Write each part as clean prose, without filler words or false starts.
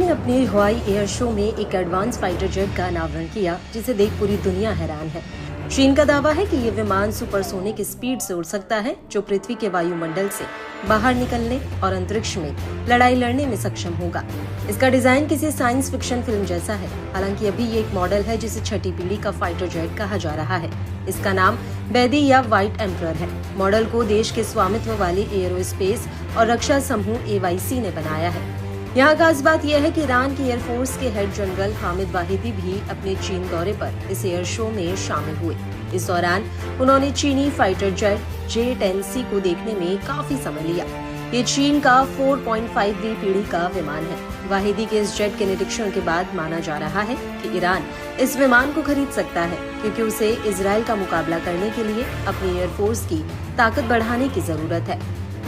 ने अपने हवाई एयर शो में एक एडवांस फाइटर जेट का अनावरण किया, जिसे देख पूरी दुनिया हैरान है। चीन का दावा है कि ये विमान सुपरसोनिक स्पीड से उड़ सकता है, जो पृथ्वी के वायुमंडल से बाहर निकलने और अंतरिक्ष में लड़ाई लड़ने में सक्षम होगा। इसका डिजाइन किसी साइंस फिक्शन फिल्म जैसा है। हालांकि अभी ये एक मॉडल है जिसे छठी पीढ़ी का फाइटर जेट कहा जा रहा है। इसका नाम बैदी या व्हाइट एम्परर है। मॉडल को देश के स्वामित्व वाली एयरोस्पेस और रक्षा समूह AYC ने बनाया है। यहाँ खास बात यह है कि ईरान की एयरफोर्स के हेड जनरल हामिद वाहिदी भी अपने चीन दौरे पर इस एयर शो में शामिल हुए। इस दौरान उन्होंने चीनी फाइटर जेट J-10C को देखने में काफी समय लिया। ये चीन का 4.5वीं पीढ़ी का विमान है। वाहिदी के इस जेट के निरीक्षण के बाद माना जा रहा है कि ईरान इस विमान को खरीद सकता है, क्योंकि उसे इजरायल का मुकाबला करने के लिए अपनी एयरफोर्स की ताकत बढ़ाने की जरूरत है।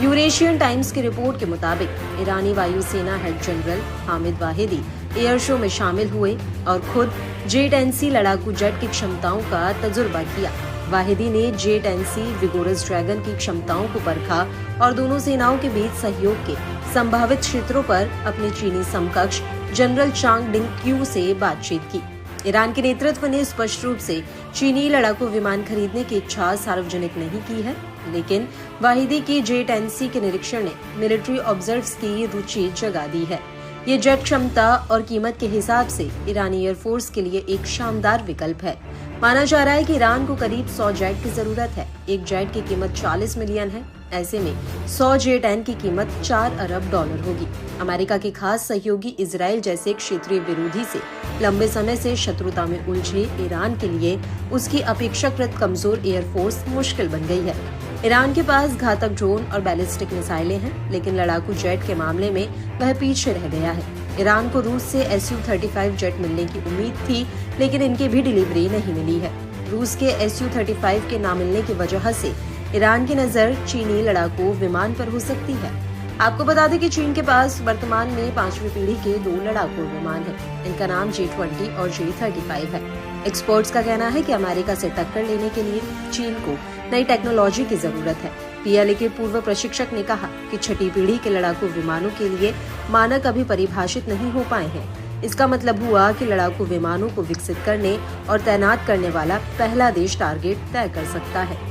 यूरेशियन टाइम्स की रिपोर्ट के मुताबिक ईरानी वायुसेना head general Hamid वाहिदी air show में शामिल हुए और खुद J-10C लड़ाकू जेट की क्षमताओं का तजुर्बा किया। वाहिदी ने J-10C विगोरस ड्रैगन की क्षमताओं को परखा और दोनों सेनाओं के बीच सहयोग के संभावित क्षेत्रों पर अपने चीनी समकक्ष जनरल चांग डिंग-क्यू से बातचीत की। ईरान के नेतृत्व ने स्पष्ट रूप से चीनी लड़ाकू विमान खरीदने की इच्छा सार्वजनिक नहीं की है, लेकिन वाहिदी की J-10C के निरीक्षण ने मिलिट्री ऑब्जर्व्स की रुचि जगा दी है। ये जेट क्षमता और कीमत के हिसाब से ईरानी एयरफोर्स के लिए एक शानदार विकल्प है। माना जा रहा है कि ईरान को करीब 100 जेट की जरूरत है। एक जेट की कीमत 40 मिलियन है। ऐसे में 100 J-10 की कीमत $4 अरब होगी। अमेरिका के खास सहयोगी इजराइल जैसे क्षेत्रीय विरोधी से लंबे समय से शत्रुता में उलझे ईरान के लिए उसकी अपेक्षाकृत कमजोर एयरफोर्स मुश्किल बन गई है। ईरान के पास घातक ड्रोन और बैलिस्टिक मिसाइलें हैं, लेकिन लड़ाकू जेट के मामले में वह पीछे रह गया है। ईरान को रूस से Su-35 जेट मिलने की उम्मीद थी, लेकिन इनकी भी डिलीवरी नहीं मिली है। रूस के Su-35 के न मिलने की वजह से ईरान की नजर चीनी लड़ाकू विमान पर हो सकती है। आपको बता दें कि चीन के पास वर्तमान में 5वीं पीढ़ी के 2 लड़ाकू विमान हैं। इनका नाम J-20 और J-35 है। एक्सपर्ट्स का कहना है कि अमेरिका से टक्कर लेने के लिए चीन को नई टेक्नोलॉजी की जरूरत है। PLA के पूर्व प्रशिक्षक ने कहा कि छठी पीढ़ी के लड़ाकू विमानों के लिए मानक अभी परिभाषित नहीं हो पाए हैं। इसका मतलब हुआ कि लड़ाकू विमानों को विकसित करने और तैनात करने वाला पहला देश टारगेट तय कर सकता है।